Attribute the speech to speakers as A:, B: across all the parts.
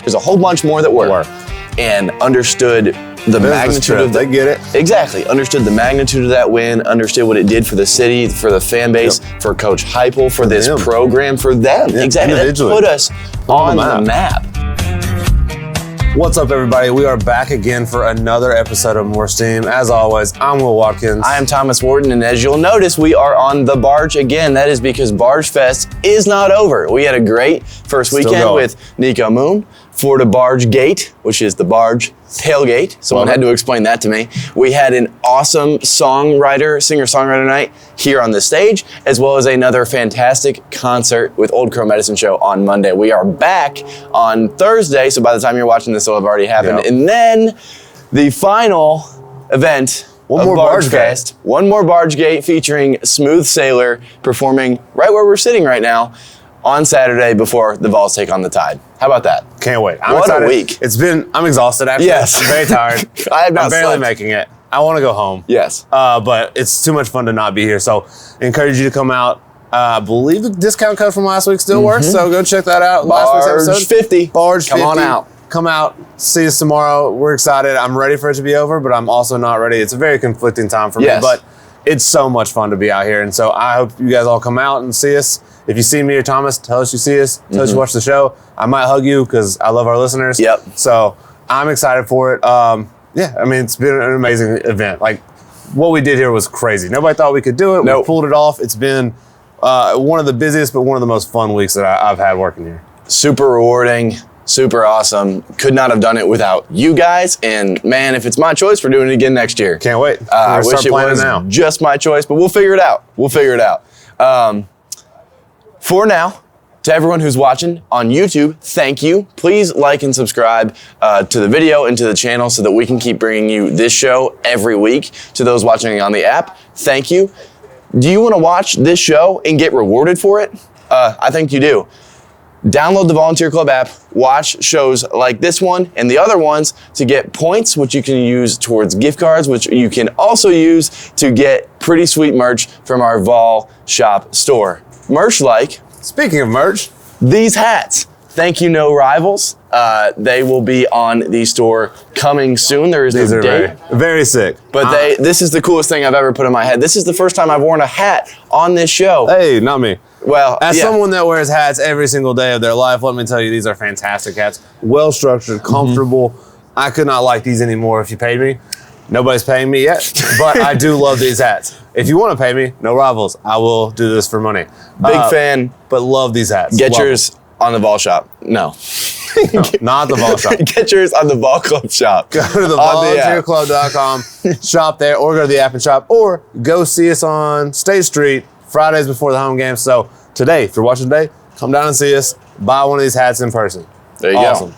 A: There's a whole bunch more that were. And understood the magnitude of
B: they get it.
A: Exactly. Understood the magnitude of that win, understood what it did for the city, for the fan base, for Coach Heupel, for this program, for them. Exactly. That put us on the map.
B: What's up, everybody? We are back again for another episode of More Steam. As always, I'm Will Watkins.
A: I am Thomas Wharton, and as you'll notice, we are on the barge again. That is because Barge Fest is not over. We had a great first weekend with Nico Moon for the Barge Gate, which is the barge tailgate. Someone had to explain that to me. We had an awesome singer-songwriter night here on the stage, as well as another fantastic concert with Old Crow Medicine Show on Monday. We are back on Thursday, so by the time you're watching this, it'll have already happened. Yep. And then the final event of Barge Fest. One more Barge Gate featuring Smooth Sailor performing right where we're sitting right now on Saturday before the Vols take on the Tide. How about that?
B: Can't wait. I'm
A: what
B: excited.
A: A week.
B: I'm exhausted actually.
A: Yes.
B: I'm very tired.
A: I'm
B: barely making it. I want to go home.
A: Yes.
B: But it's too much fun to not be here. So I encourage you to come out. I believe the discount code from last week still works. So go check that out.
A: Barge 50.
B: Barge 50.
A: Come on out.
B: Come out. See us tomorrow. We're excited. I'm ready for it to be over, but I'm also not ready. It's a very conflicting time for me. But it's so much fun to be out here. And so I hope you guys all come out and see us. If you see me or Thomas, tell us you see us. Tell us you watch the show. I might hug you because I love our listeners.
A: Yep.
B: So I'm excited for it. It's been an amazing event. Like, what we did here was crazy. Nobody thought we could do it. We pulled it off. It's been one of the busiest, but one of the most fun weeks that I've had working here. Super
A: rewarding. Super awesome. Could not have done it without you guys. And man, if it's my choice, we're doing it again next year.
B: Can't wait.
A: I wish it was just my choice, but we'll figure it out. For now, to everyone who's watching on YouTube, thank you. Please like and subscribe to the video and to the channel so that we can keep bringing you this show every week. To those watching on the app, thank you. Do you want to watch this show and get rewarded for it? I think you do. Download the Volunteer Club app, watch shows like this one and the other ones to get points, which you can use towards gift cards, which you can also use to get pretty sweet merch from our Vol Shop store. Merch like,
B: speaking of merch,
A: these hats. Thank you, No Rivals. They will be on the store coming soon. There is no date.
B: Very sick.
A: But this is the coolest thing I've ever put in my head. This is the first time I've worn a hat on this show.
B: Hey, not me.
A: Well,
B: as someone that wears hats every single day of their life, let me tell you, these are fantastic hats. Well structured, comfortable. I could not like these anymore if you paid me. Nobody's paying me yet, but I do love these hats. If you want to pay me, No Rivals. I will do this for money.
A: Big fan.
B: But love these hats.
A: Get yours on the Vol Shop. No,
B: not the Vol Shop.
A: Get yours on the Vol Club shop.
B: Go to the volunteerclub.com, shop there, or go to the app and shop, or go see us on State Street Fridays before the home game. So today, if you're watching today, come down and see us. Buy one of these hats in person.
A: There you go.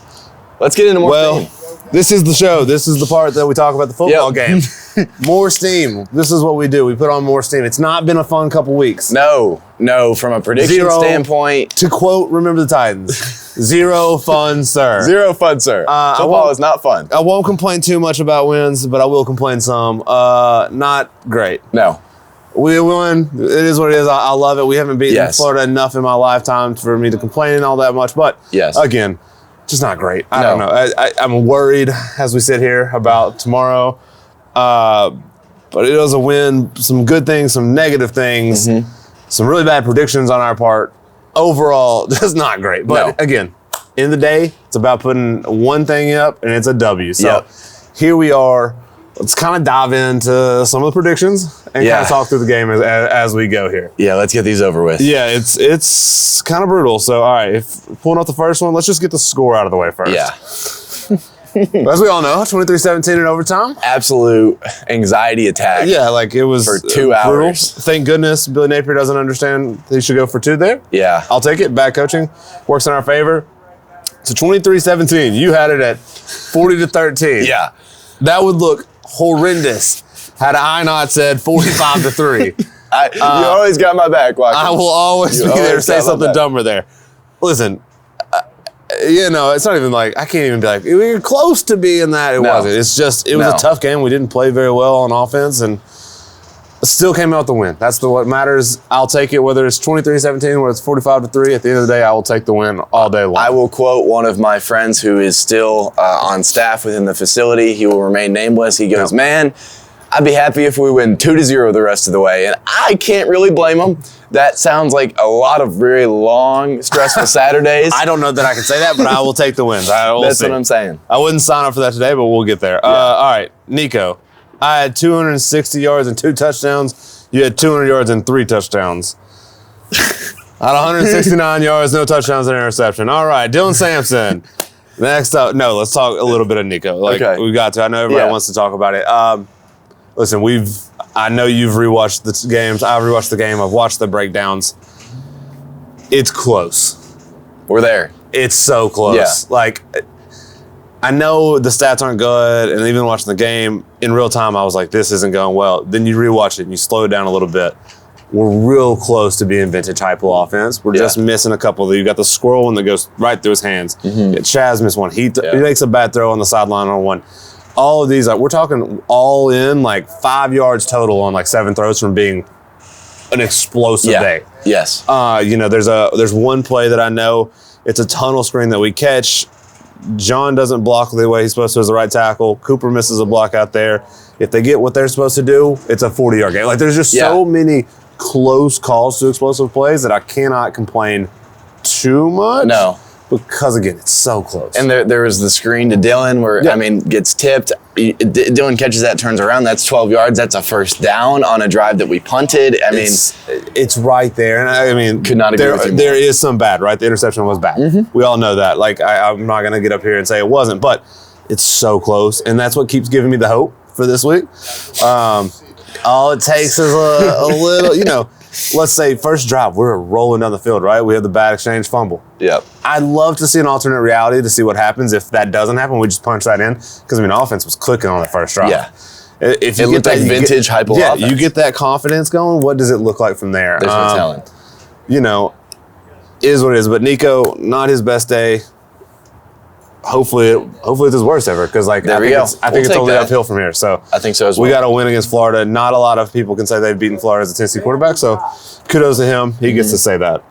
A: Let's get into more.
B: This is the show. This is the part that we talk about the football game. More steam. This is what we do. We put on more steam. It's not been a fun couple weeks.
A: No. From a prediction standpoint.
B: To quote Remember the Titans, zero fun, sir.
A: Zero fun, sir. Football is not fun.
B: I won't complain too much about wins, but I will complain some. Not great.
A: No.
B: We won. It is what it is. I love it. We haven't beaten Florida enough in my lifetime for me to complain all that much. But again, just not great. I don't know. I'm worried as we sit here about tomorrow. But it was a win. Some good things, some negative things, some really bad predictions on our part. Overall, just not great. But again, in the day, it's about putting one thing up, and it's a W. So here we are. Let's kind of dive into some of the predictions and kind of talk through the game as we go here.
A: Yeah, let's get these over with.
B: Yeah, it's kind of brutal. So, all right, if pulling up the first one, let's just get the score out of the way first.
A: Yeah.
B: As we all know, 23-17 in overtime.
A: Absolute anxiety attack.
B: Yeah, like it was
A: for 2 hours.
B: Brutal. Thank goodness Billy Napier doesn't understand he should go for 2 there.
A: Yeah.
B: I'll take it. Bad coaching works in our favor. So 23-17. You had it at 40-13.
A: Yeah.
B: That would look horrendous had I not said 45-3.
A: You always got my back, Watkins.
B: I will always be there to say something dumber there. Listen, it's not even like, I can't even be like, we were close to being that. It wasn't. It's just, it was a tough game. We didn't play very well on offense, and Still came out with the win. That's what matters. I'll take it, whether it's 23-17, whether it's 45-3. At the end of the day, I will take the win all day long.
A: I will quote one of my friends who is still on staff within the facility. He will remain nameless. He goes, man, I'd be happy if we win 2-0 the rest of the way. And I can't really blame him. That sounds like a lot of very long, stressful Saturdays.
B: I don't know that I can say that, but I will take the wins.
A: That's what I'm saying.
B: I wouldn't sign up for that today, but we'll get there. All right, Nico. I had 260 yards and 2 touchdowns. You had 200 yards and 3 touchdowns. I had 169 yards, no touchdowns, and interception. All right, Dylan Sampson. Next up, no, let's talk a little bit of Nico. We got to. I know everybody wants to talk about it. Listen, I know you've rewatched the games. I've rewatched the game. I've watched the breakdowns. It's close.
A: We're there.
B: It's so close. Yeah. I know the stats aren't good, and even watching the game, in real time, I was like, this isn't going well. Then you rewatch it, and you slow it down a little bit. We're real close to being vintage Heupel offense. We're just missing a couple. You got the squirrel one that goes right through his hands. Chaz missed one. He makes a bad throw on the sideline on one. All of these, we're talking all in, 5 yards total on 7 throws from being an explosive day.
A: Yes.
B: There's one play that I know. It's a tunnel screen that we catch. John doesn't block the way he's supposed to as the right tackle. Cooper misses a block out there. If they get what they're supposed to do, it's a 40-yard game. There's just so many close calls to explosive plays that I cannot complain too much.
A: No.
B: Because, again, it's so close.
A: And there was the screen to Dylan where, gets tipped. Dylan catches that, turns around. That's 12 yards. That's a first down on a drive that we punted.
B: It's right there. And,
A: could not agree with you more.
B: There is some bad, right? The interception was bad. We all know that. I'm not going to get up here and say it wasn't, but it's so close. And that's what keeps giving me the hope for this week. All it takes is a little, let's say first drive, we're rolling down the field, right? We have the bad exchange fumble.
A: Yep.
B: I'd love to see an alternate reality to see what happens if that doesn't happen. We just punch that in because offense was clicking on the first drive.
A: Yeah.
B: If
A: it looked like vintage Heupel offense.
B: You get that confidence going. What does it look like from there?
A: There's no talent.
B: Is what it is. But Nico, not his best day. Hopefully it's his worst ever because I think it's only uphill from here. So
A: I think so as well.
B: We got a win against Florida. Not a lot of people can say they've beaten Florida as a Tennessee quarterback. So kudos to him. He gets to say that.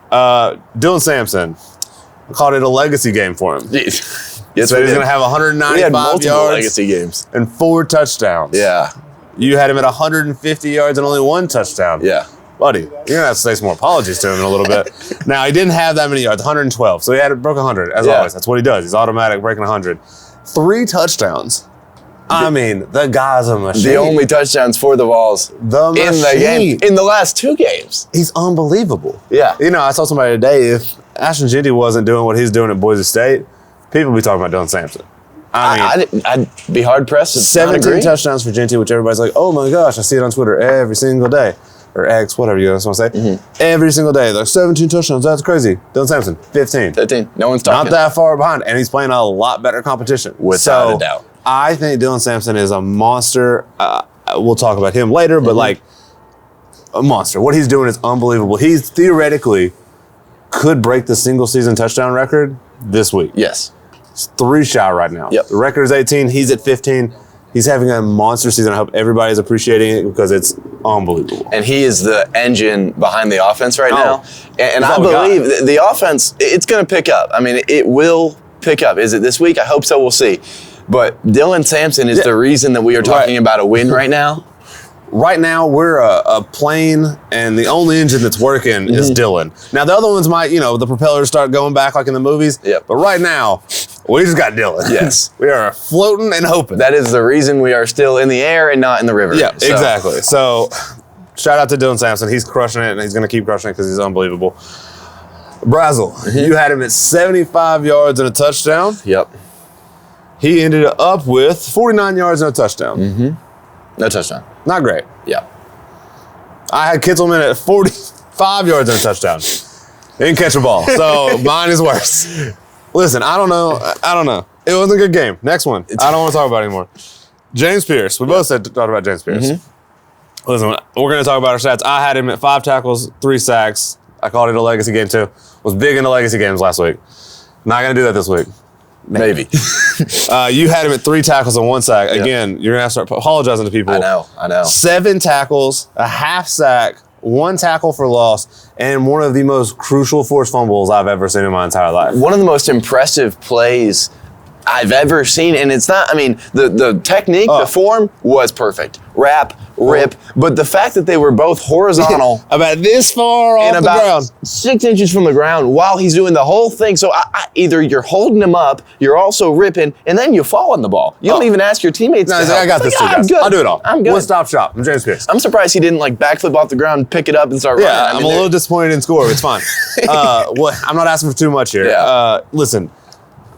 B: Dylan Sampson, I called it a legacy game for him.
A: Yes,
B: so he's going to have 195 yards
A: legacy games
B: and 4 touchdowns.
A: Yeah.
B: You had him at 150 yards and only 1 touchdown.
A: Yeah.
B: Buddy, you're going to have to say some more apologies to him in a little bit. Now, he didn't have that many yards, 112. So he broke 100, as always. That's what he does. He's automatic breaking 100. 3 touchdowns. The guy's a machine.
A: The only touchdowns for the Vols
B: in the game.
A: In the last 2 games.
B: He's unbelievable.
A: Yeah.
B: I saw somebody today, if Ashton Jeanty wasn't doing what he's doing at Boise State, people would be talking about Dylan Sampson.
A: I'd be hard-pressed to
B: 17 touchdowns for Jeanty, which everybody's like, oh my gosh, I see it on Twitter every single day. Or X, whatever you guys want to say. Every single day. 17 touchdowns. That's crazy. Dylan Sampson, 15.
A: 15. No one's talking.
B: Not that far behind. And he's playing a lot better competition.
A: Without a doubt.
B: I think Dylan Sampson is a monster. We'll talk about him later, but a monster. What he's doing is unbelievable. He's theoretically could break the single season touchdown record this week.
A: Yes.
B: He's 3 shy right now.
A: Yep.
B: The record is 18. He's at 15. He's having a monster season. I hope everybody's appreciating it because it's unbelievable.
A: And he is the engine behind the offense right now. And I believe the offense, it's going to pick up. It will pick up. Is it this week? I hope so. We'll see. But Dylan Sampson is the reason that we are talking about a win right now.
B: Right now, we're a plane, and the only engine that's working is Dylan. Now, the other ones might, the propellers start going back like in the movies.
A: Yep.
B: But right now, we just got Dylan.
A: Yes.
B: We are floating and hoping.
A: That is the reason we are still in the air and not in the river.
B: Yeah, exactly. So, shout out to Dylan Sampson. He's crushing it, and he's going to keep crushing it because he's unbelievable. Brazel, you had him at 75 yards and a touchdown.
A: Yep.
B: He ended up with 49 yards and a touchdown.
A: No touchdown.
B: Not great.
A: Yeah.
B: I had Kittelman at 45 yards and a touchdown. Didn't catch a ball. So mine is worse. Listen, I don't know. It wasn't a good game. Next one. I don't want to talk about it anymore. James Pierce. We both talked about James Pierce. Listen, we're going to talk about our stats. I had him at 5 tackles, 3 sacks. I called it a legacy game too. Was big into legacy games last week. Not going to do that this week.
A: Maybe.
B: You had him at 3 tackles and 1 sack. Again, you're going to have to start apologizing to people.
A: I know.
B: 7 tackles, a half sack, 1 tackle for loss, and one of the most crucial forced fumbles I've ever seen in my entire life.
A: One of the most impressive plays I've ever seen, and it's not, I mean, the technique, the form was perfect. Wrap, rip, but the fact that they were both horizontal.
B: About this far off the ground.
A: 6 inches from the ground while he's doing the whole thing. So either you're holding him up, you're also ripping, and then you fall on the ball. You don't even ask your teammates to help.
B: I got this too, guys. I'll do it all.
A: I'm good.
B: One stop shop. I'm James Pierce.
A: I'm surprised he didn't like backflip off the ground, pick it up, and start running.
B: Yeah, I'm a little disappointed in score. It's fine. I'm not asking for too much here.
A: Yeah.
B: Listen.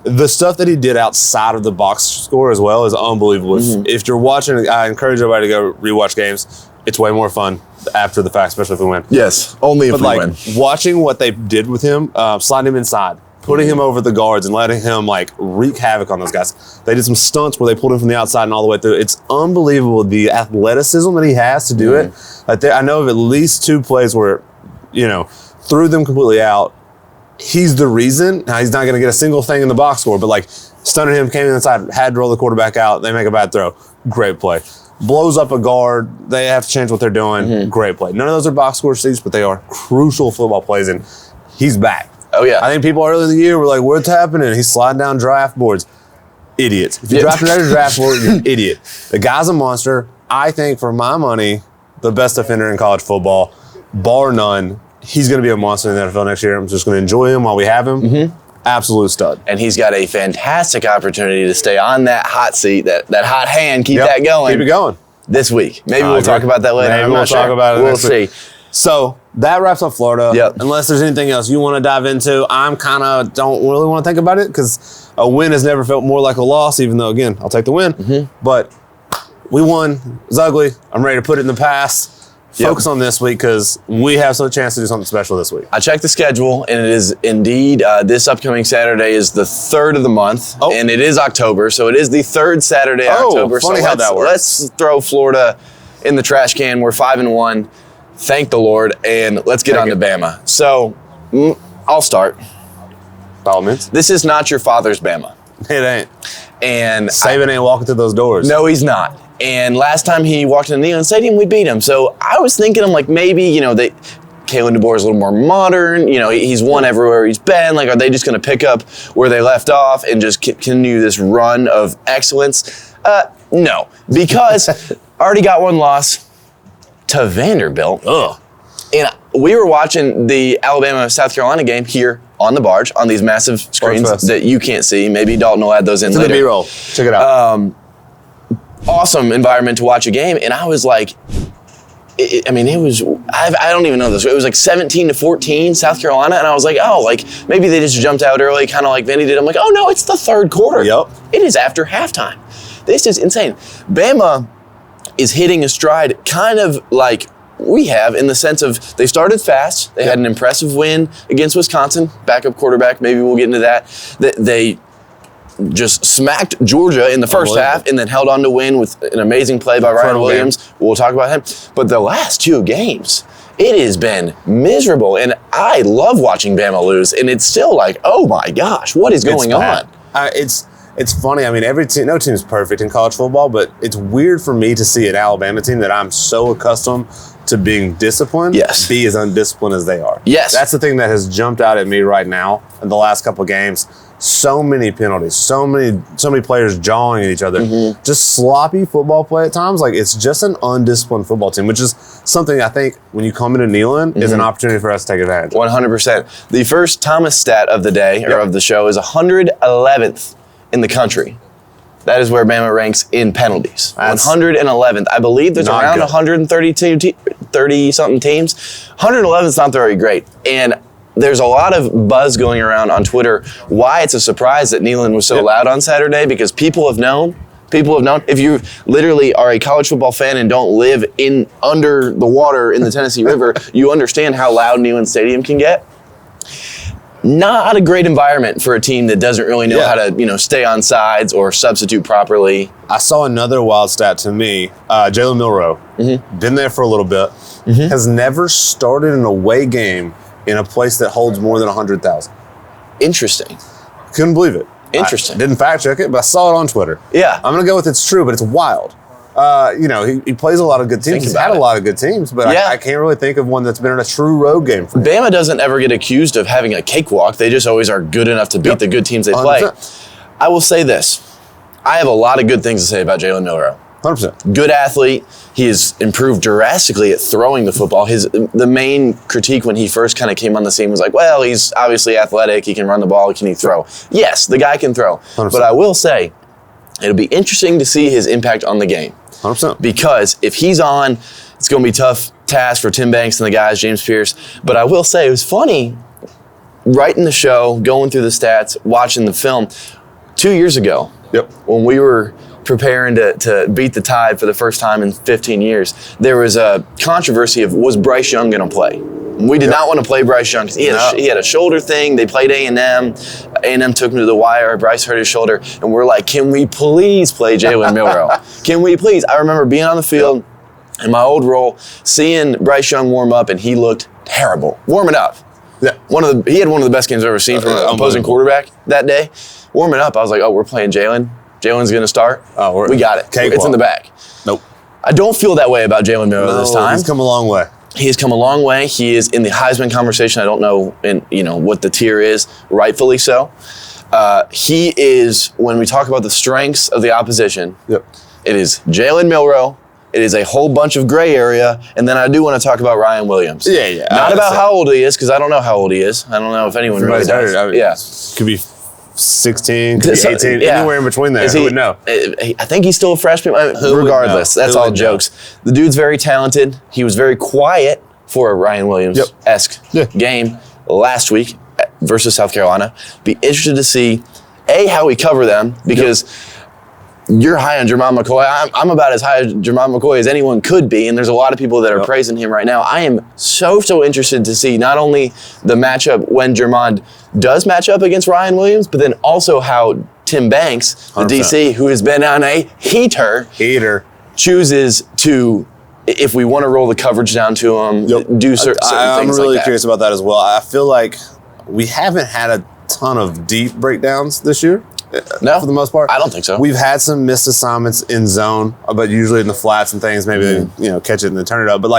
B: The stuff that he did outside of the box score as well is unbelievable. If you're watching, I encourage everybody to go rewatch games. It's way more fun after the fact, especially if we win.
A: Yes, only if we win.
B: Watching what they did with him, sliding him inside, putting him over the guards and letting him like wreak havoc on those guys. They did some stunts where they pulled him from the outside and all the way through. It's unbelievable the athleticism that he has to do it. I know of at least 2 plays where, threw them completely out. He's the reason. Now, he's not going to get a single thing in the box score, but like stunning him, came inside, had to roll the quarterback out. They make a bad throw. Great play. Blows up a guard. They have to change what they're doing. Great play. None of those are box score seats, but they are crucial football plays, and he's back.
A: Oh, yeah.
B: I think people early in the year were like, what's happening? He's sliding down draft boards. Idiots. If you drafted out of draft board, you're an idiot. The guy's a monster. I think, for my money, the best defender in college football, bar none. He's going to be a monster in the NFL next year. I'm just going to enjoy him while we have him. Absolute stud.
A: And he's got a fantastic opportunity to stay on that hot seat, that hot hand, keep that going.
B: Keep it going.
A: This week. Maybe we'll talk about that later.
B: Maybe we'll talk about it next week.
A: We'll see.
B: So that wraps up Florida. Unless there's anything else you want to dive into, I'm kind of don't really want to think about it because a win has never felt more like a loss, even though, again, I'll take the win. But we won. It was ugly. I'm ready to put it in the past. Focus on this week because we have some chance to do something special this week.
A: I checked the schedule, and it is indeed this upcoming Saturday is the 3rd of the month, and it is October, so it is the 3rd Saturday of October.
B: Funny how that works.
A: Let's throw Florida in the trash can. We're 5-1. Thank the Lord, and let's get on to Bama. So I'll start.
B: By all means.
A: This is not your father's Bama.
B: It ain't.
A: And
B: Saban ain't walking through those doors.
A: No, he's not. And last time he walked into Neyland Stadium, we beat him. So I was thinking, I'm like, maybe, Kalen DeBoer is a little more modern. He's won everywhere he's been. Like, are they just going to pick up where they left off and just continue this run of excellence? No, because already got one loss to Vanderbilt. And we were watching the Alabama-South Carolina game here on the Barge on these massive screens that you can't see. Maybe Dalton will add those in later.
B: The B-roll. Check it out.
A: Awesome environment to watch a game, and I was like, I don't even know this. It was like 17-14 South Carolina, and I was like, maybe they just jumped out early, kind of like Vandy did. I'm like, oh no, it's the 3rd quarter.
B: Yep.
A: It is after halftime. This is insane. Bama is hitting a stride kind of like we have in the sense of they started fast. They had an impressive win against Wisconsin, backup quarterback. Maybe we'll get into that. They just smacked Georgia in the first half and then held on to win with an amazing play by Ryan Williams. We'll talk about him. But the last 2 games, it has been miserable. And I love watching Bama lose. And it's still like, oh my gosh, what is going on?
B: It's funny. I mean, no team is perfect in college football, but it's weird for me to see an Alabama team that I'm so accustomed to being disciplined be as undisciplined as they are.
A: Yes.
B: That's the thing that has jumped out at me right now in the last couple of games. So many penalties, so many players jawing at each other. Just sloppy football play at times. Like, it's just an undisciplined football team, which is something I think when you come into Neyland is an opportunity for us to take advantage of.
A: 100%. The first Thomas stat of the day, or of the show, is 111th in the country. That is where Bama ranks in penalties. 111th. I believe there's around 30-something teams. 111 is not very great. And there's a lot of buzz going around on Twitter why it's a surprise that Neyland was so loud on Saturday, because people have known. If you literally are a college football fan and don't live under the water in the Tennessee River, you understand how loud Neyland Stadium can get. Not a great environment for a team that doesn't really know how to, stay on sides or substitute properly.
B: I saw another wild stat to me. Jalen Milroe, been there for a little bit, has never started an away game in a place that holds more than 100,000.
A: Interesting.
B: Couldn't believe it.
A: Interesting.
B: I didn't fact check it, but I saw it on Twitter.
A: Yeah.
B: I'm going to go with it's true, but it's wild. He plays a lot of good teams. He's had a lot of good teams, but I can't really think of one that's been in a true road game for him.
A: Bama doesn't ever get accused of having a cakewalk. They just always are good enough to beat the good teams they 100%. Play. I will say this. I have a lot of good things to say about Jalen Milroe.
B: 100%.
A: Good athlete. He has improved drastically at throwing the football. The main critique when he first kind of came on the scene was like, well, he's obviously athletic. He can run the ball. Can he throw? Yes, the guy can throw.
B: 100%.
A: But I will say, it'll be interesting to see his impact on the game.
B: 100%.
A: Because if he's on, it's going to be a tough task for Tim Banks and the guys, James Pierce. But I will say, it was funny, writing the show, going through the stats, watching the film. 2 years ago, when we were preparing to beat the Tide for the first time in 15 years, there was a controversy of, was Bryce Young going to play? We did not want to play Bryce Young because he had a shoulder thing. They played A&M. A&M took him to the wire. Bryce hurt his shoulder. And we're like, can we please play Jalen Milroe? Can we please? I remember being on the field in my old role, seeing Bryce Young warm up, and he looked terrible. Warming up.
B: Yeah.
A: He had one of the best games I've ever seen from an opposing quarterback that day. Warming up, I was like, oh, we're playing Jalen. Jalen's going to start. Oh, we got it. It's in the bag.
B: Nope.
A: I don't feel that way about Jalen Milroe this time.
B: He's come a long way.
A: He has come a long way. He is in the Heisman conversation. I don't know, what the tier is, rightfully so. He is, when we talk about the strengths of the opposition, it is Jalen Milroe. It is a whole bunch of gray area. And then I do want to talk about Ryan Williams.
B: Yeah.
A: Not about how old he is, because I don't know how old he is. I don't know if anyone really does.
B: Could be 16, could be 18, anywhere in between there. Who would know?
A: I think he's still a freshman. Regardless, that's all jokes. The dude's very talented. He was very quiet for a Ryan Williams-esque game last week versus South Carolina. Be interested to see, how we cover them, because you're high on Jermon McCoy. I'm about as high as Jermon McCoy as anyone could be, and there's a lot of people that are praising him right now. I am so interested to see not only the matchup when Jermon does match up against Ryan Williams, but then also how Tim Banks, the 100%. DC, who has been on a heater, chooses to, if we want to roll the coverage down to him, do certain things like that.
B: I'm really curious about that as well. I feel like we haven't had a ton of deep breakdowns this year.
A: No,
B: for the most part,
A: I don't think so.
B: We've had some missed assignments in zone, but usually in the flats and things, maybe they catch it and then turn it up. But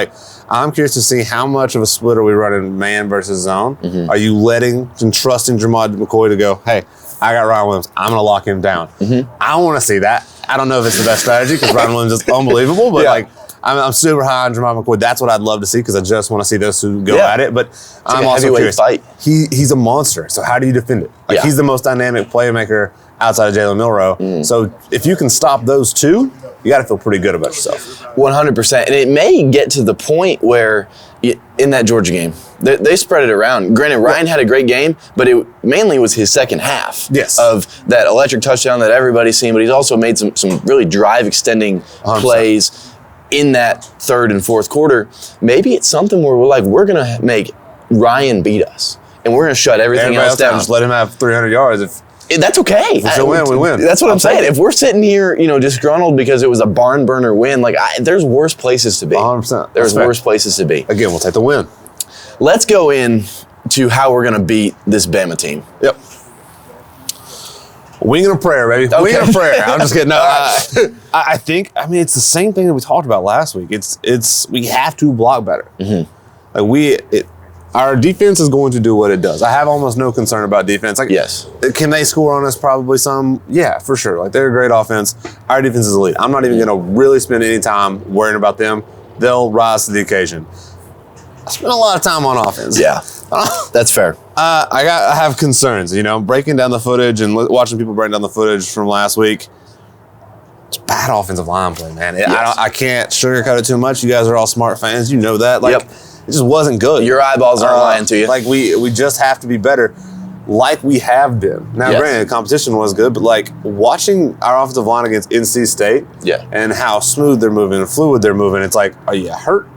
B: I'm curious to see how much of a split are we running man versus zone. Are you letting and trusting Jermon McCoy to go, hey, I got Ryan Williams, I'm going to lock him down. I want to see that. I don't know if it's the best strategy because Ryan Williams is unbelievable, but I'm super high on Jermon McCoy. That's what I'd love to see because I just want to see those two go at it. But I'm also curious. Fight. He's a monster. So how do you defend it? He's the most dynamic playmaker outside of Jalen Milroe. So if you can stop those two, you got to feel pretty good about yourself.
A: 100%. And it may get to the point where in that Georgia game, they spread it around. Granted, Ryan had a great game, but it mainly was his second half of that electric touchdown that everybody's seen. But he's also made some really drive-extending 100%. Plays in that third and fourth quarter. Maybe it's something where we're going to make Ryan beat us, and we're going to shut everything else down.
B: Just let him have 300 yards.
A: That's okay.
B: If we win, we win.
A: That's what I'm saying. If we're sitting here, disgruntled because it was a barn burner win, there's worse places to be.
B: 100%.
A: There's worse places to be.
B: Again, we'll take the win.
A: Let's go in to how we're going to beat this Bama team.
B: Yep. Wing and a prayer, baby. Okay. Wing and a prayer. I'm just kidding. No, I think it's the same thing that we talked about last week. It's we have to block better. Our defense is going to do what it does. I have almost no concern about defense. Can they score on us? Probably some. Yeah, for sure. They're a great offense. Our defense is elite. I'm not even going to really spend any time worrying about them. They'll rise to the occasion. I spend a lot of time on offense.
A: Yeah, that's fair.
B: I have concerns. Breaking down the footage and watching people break down the footage from last week. It's bad offensive line play, man. I can't sugarcoat it too much. You guys are all smart fans. You know that. It just wasn't good.
A: Your eyeballs aren't lying to you.
B: We just have to be better, like we have been. Now, granted, the competition was good, but watching our offensive line against NC State, and how smooth they're moving and fluid they're moving, it's are you hurt?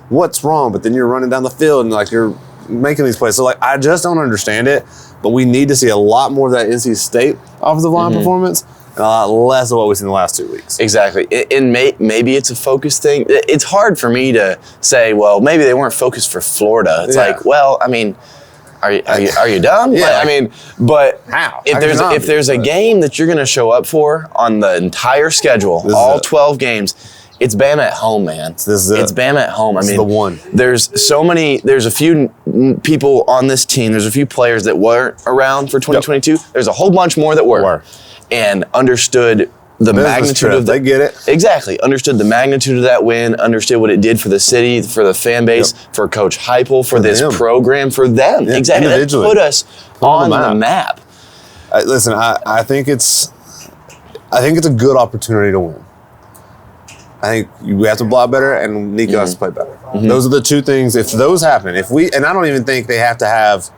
B: What's wrong? But then you're running down the field and you're making these plays. So I just don't understand it. But we need to see a lot more of that NC State offensive line performance. And a lot less of what we've seen the last 2 weeks. Exactly.
A: And maybe it's a focus thing. It's hard for me to say, well, maybe they weren't focused for Florida. It's Are you dumb?
B: Yeah.
A: Like, I mean, but
B: how?
A: If there's a game that you're going to show up for on the entire schedule, all 12 games, it's Bama at home, man. It's Bama at home. I mean,
B: the one.
A: There's a few people on this team. There's a few players that weren't around for 2022. Yep. There's a whole bunch more that were. And understood the magnitude of
B: they get it.
A: Exactly. Understood the magnitude of that win, understood what it did for the city, for the fan base, for Coach Heupel, for this program, for them. Yeah, exactly. That put us on the map.
B: Listen, I think it's a good opportunity to win. I think we have to block better and Nico has to play better. Mm-hmm. Those are the two things. If those happen, and I don't even think they have to have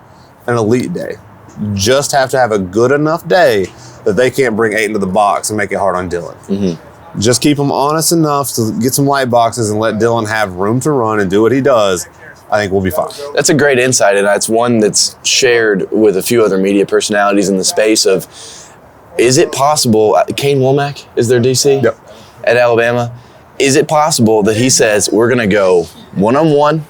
B: an elite day. You just have to have a good enough day that they can't bring 8 into the box and make it hard on Dylan. Mm-hmm. Just keep them honest enough to get some light boxes and let Dylan have room to run and do what he does. I think we'll be fine.
A: That's a great insight, and that's one that's shared with a few other media personalities in the space of, is it possible, Kane Womack is their DC at Alabama, is it possible that he says, we're going to go one-on-one,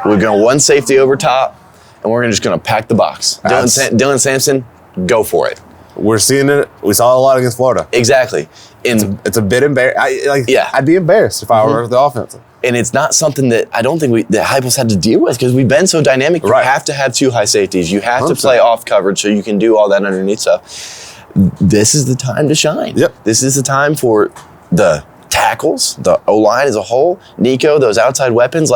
A: we're going to one safety over top, and we're just going to pack the box. Dylan Sampson, go for it.
B: We're seeing it. We saw a lot against Florida.
A: Exactly.
B: It's a bit embarrassing. I'd be embarrassed if I were the offense.
A: And it's not something that I don't think that Heupel's had to deal with because we've been so dynamic. You have to have 2 high safeties. You have 100%. To play off coverage so you can do all that underneath stuff. This is the time to shine.
B: Yep.
A: This is the time for the tackles, the O-line as a whole, Nico, those outside weapons,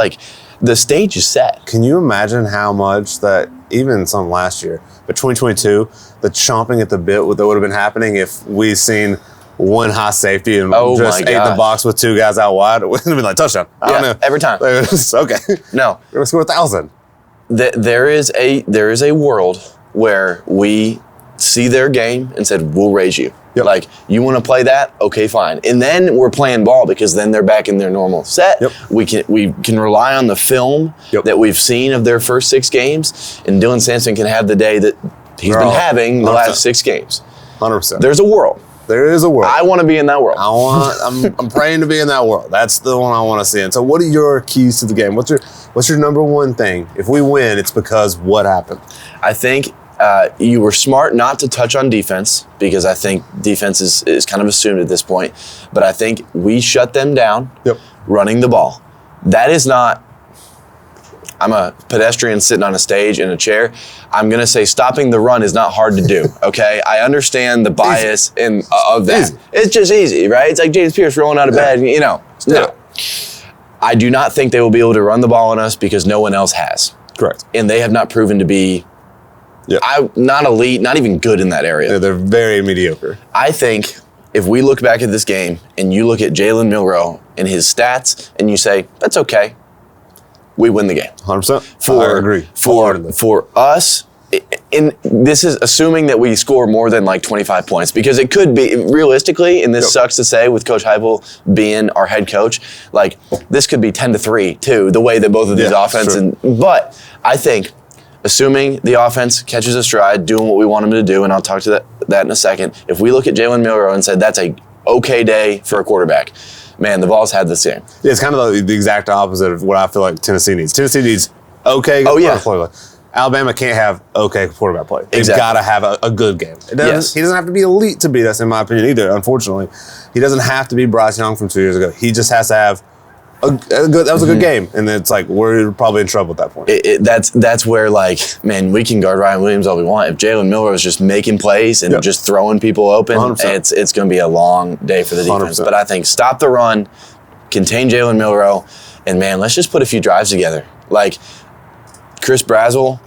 A: the stage is set.
B: Can you imagine how much that, even some last year, but 2022, the chomping at the bit that would have been happening if we seen one high safety and just ate the box with 2 guys out wide? It would have been like touchdown. I don't know.
A: Every time.
B: Okay.
A: No.
B: We're going to score 1,000.
A: There is a world where we see their game and said, we'll raise you. Yep. You want to play that? Okay, fine. And then we're playing ball because then they're back in their normal set. Yep. We can rely on the film that we've seen of their first 6 games, and Dylan Sampson can have the day that he's been having the last 6 games.
B: 100%.
A: There's a world.
B: There is a world.
A: I want to be in that world.
B: I'm praying to be in that world. That's the one I want to see. And so, what are your keys to the game? What's your number one thing? If we win, it's because what happened?
A: I think you were smart not to touch on defense because I think defense is kind of assumed at this point. But I think we shut them down running the ball. That is not, I'm a pedestrian sitting on a stage in a chair. I'm going to say stopping the run is not hard to do, okay? I understand the bias of that. Easy. It's just easy, right? It's like James Pierce rolling out of bed, No. I do not think they will be able to run the ball on us because no one else has.
B: Correct.
A: And they have not proven to be not elite, not even good in that area.
B: Yeah, they're very mediocre.
A: I think if we look back at this game and you look at Jalen Milroe and his stats and you say, that's okay, we win the game.
B: 100%. I agree.
A: For us, and this is assuming that we score more than 25 points because it could be, realistically, and this sucks to say with Coach Heupel being our head coach, this could be 10-3 too, the way that both of these offenses. But I think, assuming the offense catches a stride, doing what we want them to do, and I'll talk to that in a second. If we look at Jalen Milroe and said that's a okay day for a quarterback, man, the Vols had this game.
B: Yeah, it's kind of the exact opposite of what I feel like Tennessee needs. Tennessee needs okay quarterback play. Alabama can't have okay quarterback play. They've got to have a good game. He doesn't have to be elite to beat us, in my opinion, either, unfortunately. He doesn't have to be Bryce Young from 2 years ago. He just has to have that was a good game, and it's we're probably in trouble at that point.
A: That's where man, we can guard Ryan Williams all we want. If Jalen Milroe is just making plays and just throwing people open, 100%. It's going to be a long day for the defense. 100%. But I think stop the run, contain Jalen Milroe, and man, let's just put a few drives together. Chris Brazzell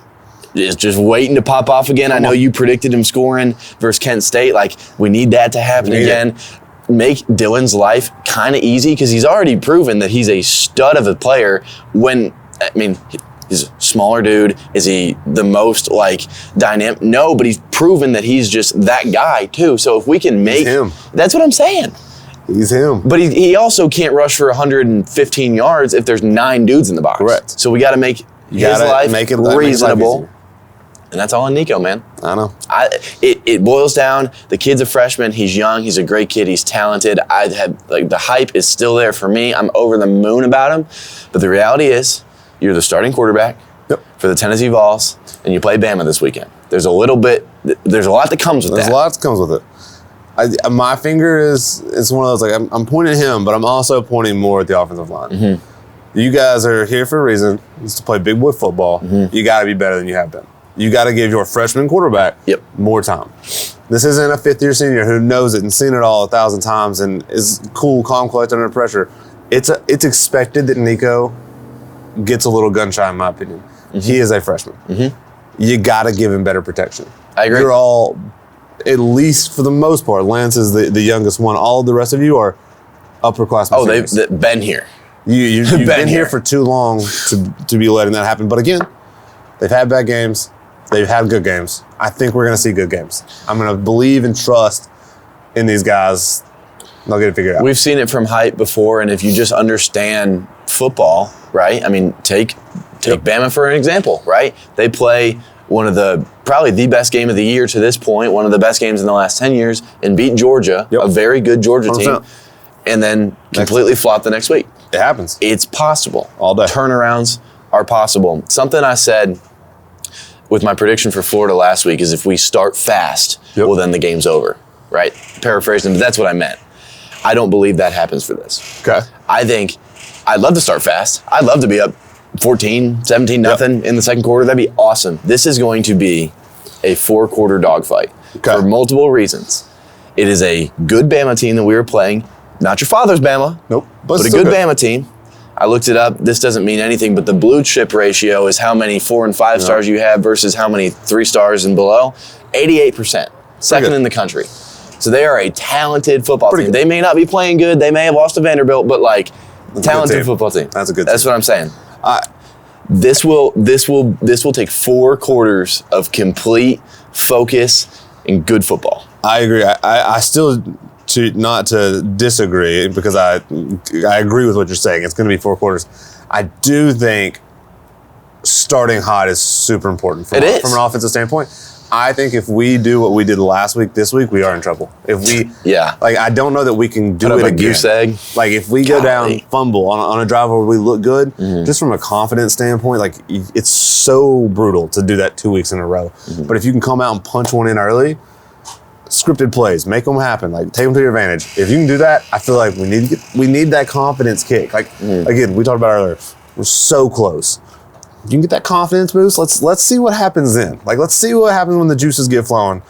A: is just waiting to pop off again. I know you predicted him scoring versus Kent State. We need that to happen again. Make Dylan's life kind of easy because he's already proven that he's a stud of a player he's a smaller dude. Is he the most dynamic? No, but he's proven that he's just that guy too. So if we can make him. That's what I'm saying.
B: He's him.
A: But he also can't rush for 115 yards if there's 9 dudes in the box.
B: Correct.
A: So we got to make his life reasonable. And that's all on Nico, man.
B: I know.
A: It boils down, the kid's a freshman, he's young, he's a great kid, he's talented. The hype is still there for me. I'm over the moon about him. But the reality is, you're the starting quarterback. for the Tennessee Vols, and you play Bama this weekend. There's a lot that comes with that.
B: There's a lot that comes with it. My finger it's one of those, like, I'm pointing at him, but I'm also pointing more at the offensive line. Mm-hmm. You guys are here for a reason. It's to play big boy football. Mm-hmm. You got to be better than you have been. You got to give your freshman quarterback more time. This isn't a fifth-year senior who knows it and seen it all 1,000 times and is cool, calm, collected under pressure. It's expected that Nico gets a little gun shy, in my opinion. Mm-hmm. He is a freshman. Mm-hmm. You got to give him better protection.
A: I agree.
B: You're all, at least for the most part, Lance is the youngest one. All of the rest of you are upperclassmen.
A: Oh, they've been here.
B: You've been here for too long to be letting that happen. But again, they've had bad games. They've had good games. I think we're going to see good games. I'm going to believe and trust in these guys. They'll get it figured out.
A: We've seen it from height before, and if you just understand football, right? I mean, take Bama for an example, right? They play one of probably the best game of the year to this point, one of the best games in the last 10 years, and beat Georgia, a very good Georgia 100%. Team, and then completely flop the next week.
B: It happens.
A: It's possible.
B: All day.
A: Turnarounds are possible. Something I said with my prediction for Florida last week is if we start fast, well, then the game's over, right? Paraphrasing, but that's what I meant. I don't believe that happens for this.
B: Okay.
A: I think I'd love to start fast. I'd love to be up 14, 17, nothing in the second quarter. That'd be awesome. This is going to be a 4-quarter dogfight for multiple reasons. It is a good Bama team that we were playing. Not your father's Bama.
B: Nope.
A: But a good Bama team. I looked it up. This doesn't mean anything, but the blue chip ratio is how many 4 and 5 stars you have versus how many 3 stars and below. 88%. Second in the country. So they are a talented football team. Good. They may not be playing good. They may have lost to Vanderbilt, but talented football team.
B: That's a good team.
A: That's what I'm saying. This will take 4 quarters of complete focus and good football.
B: I agree. I still, not to disagree, because I agree with what you're saying. It's going to be 4 quarters. I do think starting hot is super important from an offensive standpoint. I think if we do what we did last week, this week, we are in trouble. If we, I don't know that we can do it again.
A: Goose egg.
B: Like, if we go down, fumble on a drive where we look good, just from a confidence standpoint, like, it's so brutal to do that 2 weeks in a row. Mm-hmm. But if you can come out and punch one in early, scripted plays, make them happen, like, take them to your advantage. If you can do that, I feel like we need that confidence kick. Like, again, we talked about earlier, we're so close. You can get that confidence boost. Let's see what happens then. Like, let's see what happens when the juices get flowing.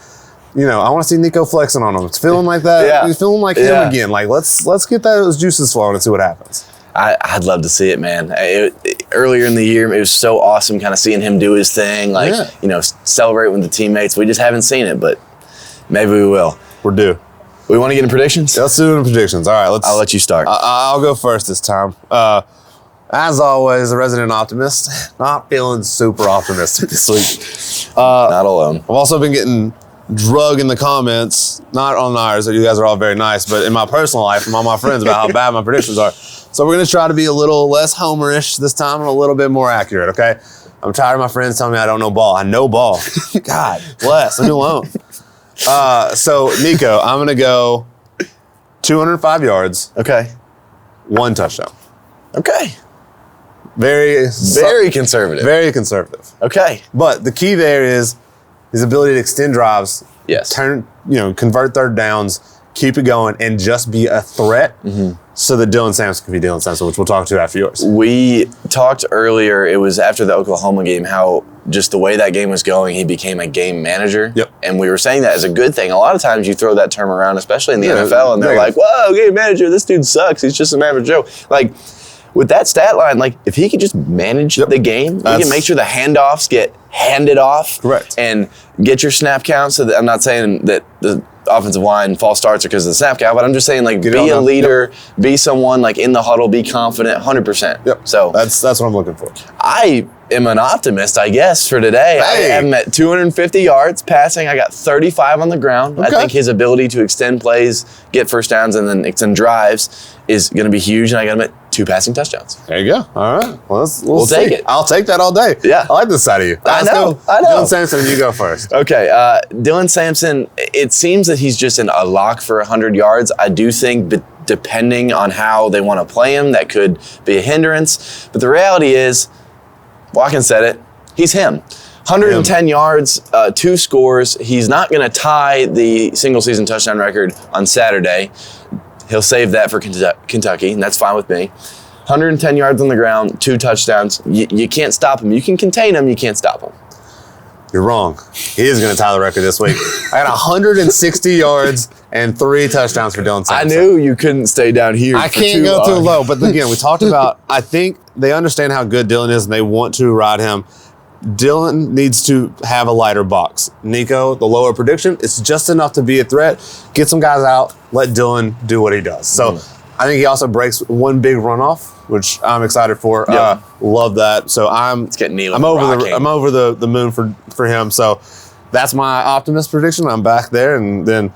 B: You know, I want to see Nico flexing on him. It's feeling like that. He's feeling like him again. Like, let's get those juices flowing and see what happens.
A: I'd love to see it, man. Earlier in the year, it was so awesome kind of seeing him do his thing, celebrate with the teammates. We just haven't seen it, but maybe we will.
B: We're due.
A: We want to get in predictions?
B: Yeah, let's do it in predictions. All right, I'll let you start. I'll go first this time. As always, the resident optimist. Not feeling super optimistic this week.
A: Not alone.
B: I've also been getting drug in the comments, not on ours, you guys are all very nice, but in my personal life from all my friends about how bad my predictions are. So we're going to try to be a little less homerish this time and a little bit more accurate, okay? I'm tired of my friends telling me I don't know ball. I know ball. God bless, leave me alone. So, Nico, I'm going to go 205 yards.
A: Okay.
B: 1 touchdown.
A: Okay.
B: Very
A: conservative.
B: Very conservative.
A: Okay.
B: But the key there is his ability to extend drives.
A: Yes.
B: Convert third downs, keep it going, and just be a threat so that Dylan Sampson can be Dylan Sampson, which we'll talk to after yours.
A: We talked earlier, it was after the Oklahoma game, how just the way that game was going, he became a game manager.
B: Yep.
A: And we were saying that as a good thing. A lot of times you throw that term around, especially in the NFL, and they're like, whoa, game manager, this dude sucks. He's just an average Joe. Like, with that stat line, like, if he could just manage the game, he can make sure the handoffs get handed off.
B: Correct.
A: And get your snap count. So that I'm not saying that the offensive line false starts are because of the snap count, but I'm just saying, like, be a leader, be someone, like, in the huddle, be confident, 100%.
B: Yep.
A: So
B: that's what I'm looking for.
A: I am an optimist, I guess, for today.
B: Hey.
A: I am at 250 yards passing. I got 35 on the ground. Okay. I think his ability to extend plays, get first downs, and then extend drives is going to be huge, and I got him at 2 passing touchdowns.
B: There you go. All right. Well, we'll
A: take it.
B: I'll take that all day.
A: Yeah.
B: I like this side of you.
A: I know.
B: Dylan Sampson, you go first.
A: Okay. Dylan Sampson, it seems that he's just a lock for 100 yards. I do think, depending on how they want to play him, that could be a hindrance. But the reality is, Watkins said it, He's him. 110 yards, 2 scores. He's not going to tie the single-season touchdown record on Saturday. He'll save that for Kentucky, and that's fine with me. 110 yards on the ground, 2 touchdowns. You can't stop him. You can contain him. You can't stop him.
B: You're wrong. He is going to tie the record this week. I got 160 yards and 3 touchdowns for Dylan Sampson.
A: I knew you couldn't stay down here.
B: I can't go too low. But again, we talked about, I think they understand how good Dylan is and they want to ride him. Dylan needs to have a lighter box. Nico, the lower prediction, it's just enough to be a threat. Get some guys out. Let Dylan do what he does. So I think he also breaks one big runoff, which I'm excited for.
A: Yep.
B: Love that. So I'm over the moon for him. So that's my optimist prediction. I'm back there, and then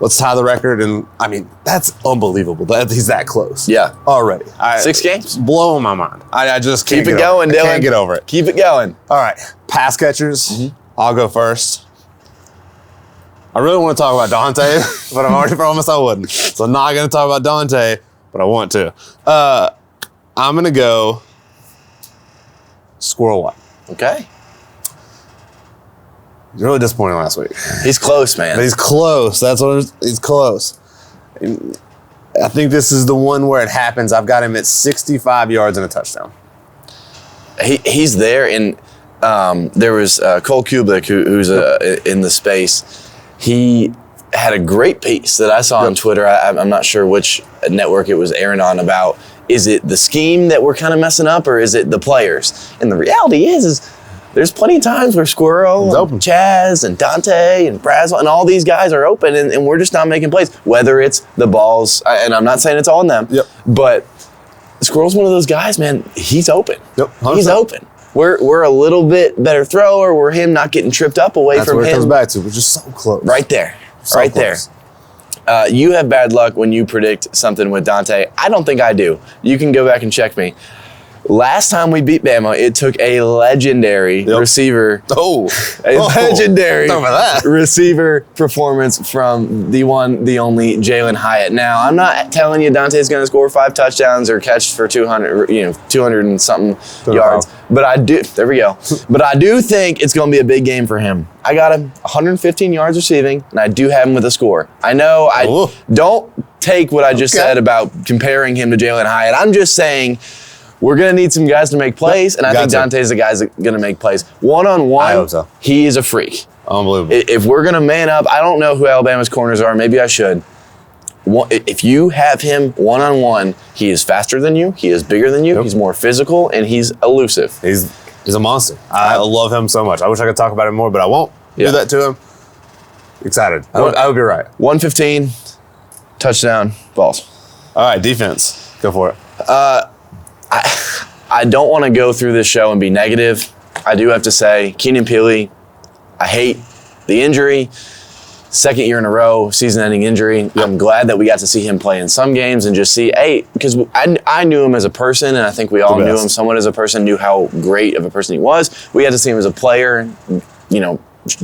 B: let's tie the record. And I mean, that's unbelievable that he's that close.
A: Yeah,
B: already
A: 6 games,
B: blowing my mind. I just
A: keep it going, Dylan.
B: I can't get over it.
A: Keep it going.
B: All right, pass catchers. I'll go first. I really want to talk about Dante, but I've already promised I wouldn't. So I'm not going to talk about Dante, but I want to. I'm going to go Squirrel White.
A: Okay.
B: He's really disappointing last week.
A: He's close, man.
B: But he's close. He's close. I think this is the one where it happens. I've got him at 65 yards and a touchdown.
A: He's there, and there was Cole Kublik, who's in the space. He had a great piece that I saw on Twitter. I'm not sure which network it was airing on about, is it the scheme that we're kind of messing up or is it the players? And the reality is there's plenty of times where Squirrel and Chaz and Dante and Braswell and all these guys are open and we're just not making plays. Whether it's the balls, and I'm not saying it's all on them, but Squirrel's one of those guys, man, he's open. He's open. We're a little bit better thrower. We're him not getting tripped up away from him.
B: That's where it comes back to. We're just so close.
A: Right there. Right there. You have bad luck when you predict something with Dante. I don't think I do. You can go back and check me. Last time we beat Bama, it took a legendary receiver. Legendary receiver performance from the one, the only Jalen Hyatt. Now, I'm not telling you Dante's going to score 5 touchdowns or catch for 200 and something yards. But I do. There we go. But I do think it's going to be a big game for him. I got him 115 yards receiving, and I do have him with a score. I know I don't take what I just said about comparing him to Jalen Hyatt. I'm just saying we're going to need some guys to make plays, and I think Dante's the guy that's going to make plays. One-on-one,
B: I hope so.
A: He is a freak.
B: Unbelievable.
A: If we're going to man up, I don't know who Alabama's corners are. Maybe I should. If you have him one-on-one, he is faster than you, he is bigger than you, he's more physical, and he's elusive.
B: He's a monster. I love him so much. I wish I could talk about him more, but I won't do that to him. Excited. I hope you're right.
A: 115, touchdown, balls.
B: All right, defense. Go for it.
A: I don't want to go through this show and be negative. I do have to say, Keenan Peele, I hate the injury. 2nd year in a row, season-ending injury. I'm glad that we got to see him play in some games and just see, because I knew him as a person, and I think we all knew him somewhat as a person, knew how great of a person he was. We had to see him as a player,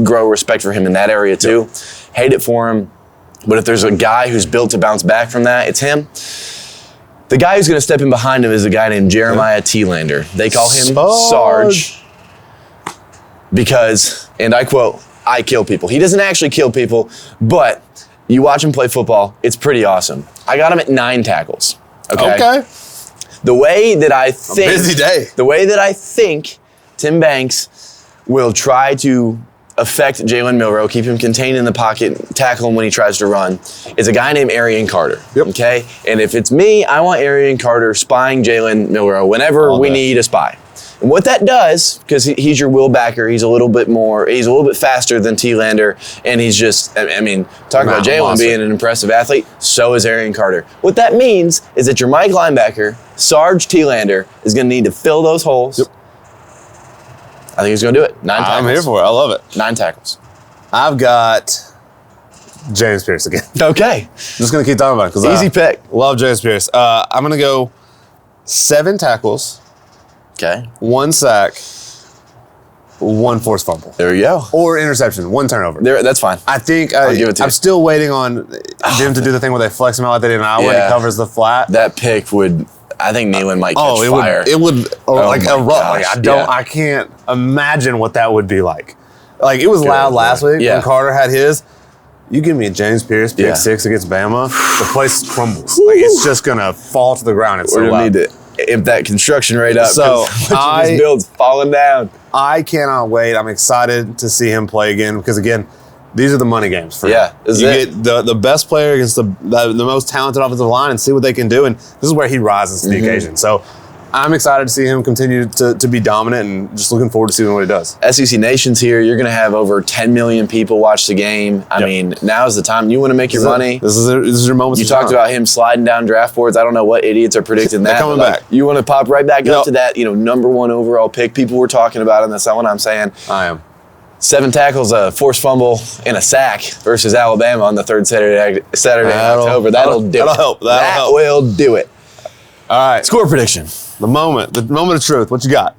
A: grow respect for him in that area too. Hate it for him. But if there's a guy who's built to bounce back from that, it's him. The guy who's going to step in behind him is a guy named Jeremiah Thielander. They call him Sarge because, and I quote, I kill people. He doesn't actually kill people, but you watch him play football, it's pretty awesome. I got him at 9 tackles. Okay. The way that I think,
B: busy day.
A: The way that I think Tim Banks will try to affect Jalen Milroe, keep him contained in the pocket, tackle him when he tries to run, is a guy named Arian Carter. Okay? And if it's me, I want Arian Carter spying Jalen Milroe whenever we need a spy. And what that does, because he's your will backer, he's a little bit faster than Thielander, and he's just, talking about Jalen being an impressive athlete, so is Arian Carter. What that means is that your Mike linebacker, Sarge Thielander, is going to need to fill those holes. I think he's going to do it. 9 tackles.
B: I'm here for it. I love it.
A: 9 tackles.
B: I've got James Pierce again.
A: Okay.
B: Just going to keep talking about it. Cause
A: easy pick.
B: Love James Pierce. I'm going to go 7 tackles.
A: Okay.
B: 1 sack. 1 forced fumble.
A: There you go.
B: Or interception. 1 turnover.
A: That's fine.
B: I think
A: I'll give it to
B: I'm still waiting on them to do the thing where they flex him out like they did in Iowa and he covers the flat.
A: That pick would... I think Neyland might catch fire.
B: It would like erupt. Like, I can't imagine what that would be like. Like, it was loud last week when Carter had his. You give me a James Pierce pick 6 against Bama, the place crumbles. Like, it's just gonna fall to the ground. It's so loud. Need
A: to amp that construction rate up.
B: So
A: this build's falling down.
B: I cannot wait. I'm excited to see him play again because, again, these are the money games for him. You get the best player against the most talented offensive line and see what they can do. And this is where he rises to the occasion. So I'm excited to see him continue to be dominant and just looking forward to seeing what he does.
A: SEC Nation's here. You're going to have over 10 million people watch the game. I mean, now's the time. You want to make your money.
B: This is your moment.
A: You talked about him sliding down draft boards. I don't know what idiots are predicting that.
B: They're coming back.
A: You want to pop right back up to that, number 1 overall pick. People were talking about it, and that's not what I'm saying.
B: I am.
A: 7 tackles, a forced fumble, and a sack versus Alabama on the third Saturday in October. That'll do it.
B: That'll help.
A: That will do it.
B: All right.
A: Score prediction.
B: The moment of truth. What you got?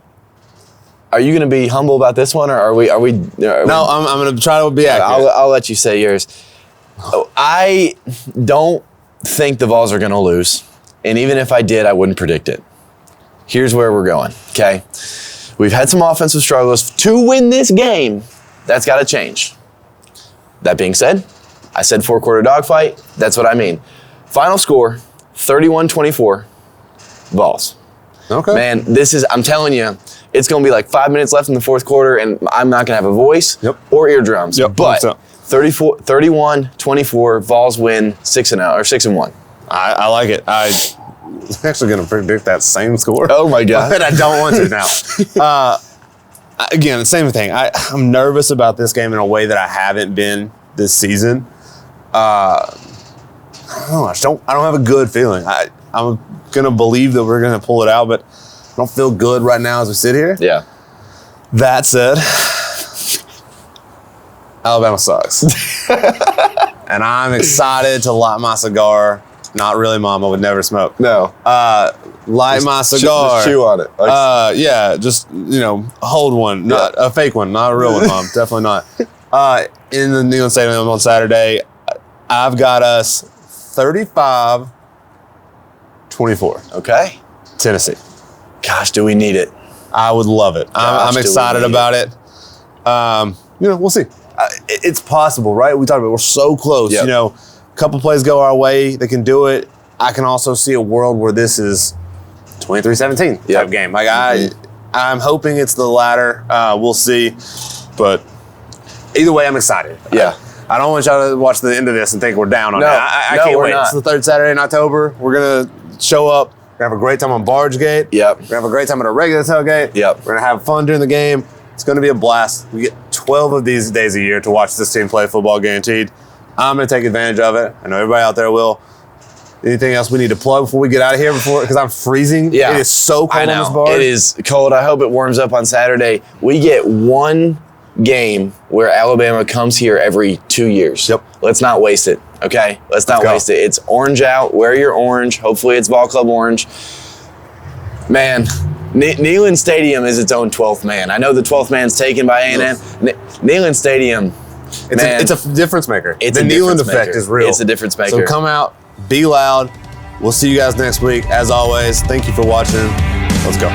A: Are you going to be humble about this one, or are we?
B: No, I'm going to try to be accurate.
A: I'll let you say yours. I don't think the Vols are going to lose, and even if I did, I wouldn't predict it. Here's where we're going. Okay, we've had some offensive struggles to win this game. That's got to change. That being said, I said 4-quarter dogfight. That's what I mean. Final score: 31-24. Vols.
B: Okay.
A: Man, I'm telling you, it's going to be like 5 minutes left in the fourth quarter, and I'm not going to have a voice or eardrums. But 31-24, Vols win 6-0 or 6-1.
B: I like it. I'm actually going to predict that same score.
A: Oh, my God.
B: But I don't want to now. Again, the same thing. I'm nervous about this game in a way that I haven't been this season. I don't have a good feeling. I'm going to believe that we're going to pull it out, but I don't feel good right now as we sit here.
A: Yeah.
B: That said, Alabama sucks. And I'm excited to light my cigar. Not really, Mom. I would never smoke.
A: No.
B: Light my cigar.
A: Just chew on it.
B: Just, hold one. Not a fake one. Not a real one, Mom. Definitely not. In the Neyland Stadium on Saturday, I've got us 35-24.
A: Okay.
B: Tennessee.
A: Gosh, do we need it?
B: I would love it. I'm excited about it. We'll see. It's possible, right? We talked about it. We're so close.
A: Yep.
B: A couple plays go our way. They can do it. I can also see a world where this is 23-17 type game. Like I'm hoping it's the latter. We'll see. But either way, I'm excited.
A: Yeah.
B: I don't want y'all to watch the end of this and think we're down on it. I can't wait. It's the third Saturday in October. We're going to show up. We're going to have a great time on Barge Gate.
A: Yep.
B: We're going to have a great time at a regular tailgate.
A: Yep.
B: We're going to have fun during the game. It's going to be a blast. We get 12 of these days a year to watch this team play football, guaranteed. I'm going to take advantage of it. I know everybody out there will. Anything else we need to plug before we get out of here? Because I'm freezing.
A: Yeah.
B: It is so cold on this barge.
A: It is cold. I hope it warms up on Saturday. We get one game where Alabama comes here every 2 years.
B: Yep.
A: Let's not waste it, okay? Let's not waste it. It's orange out. Wear your orange. Hopefully it's Ball Club orange. Man, Neyland Stadium is its own 12th man. I know the 12th man's taken by A&M. Neyland Stadium,
B: it's a difference maker. The Neyland effect is real.
A: It's a difference maker.
B: So come out, be loud. We'll see you guys next week. As always, thank you for watching. Let's go.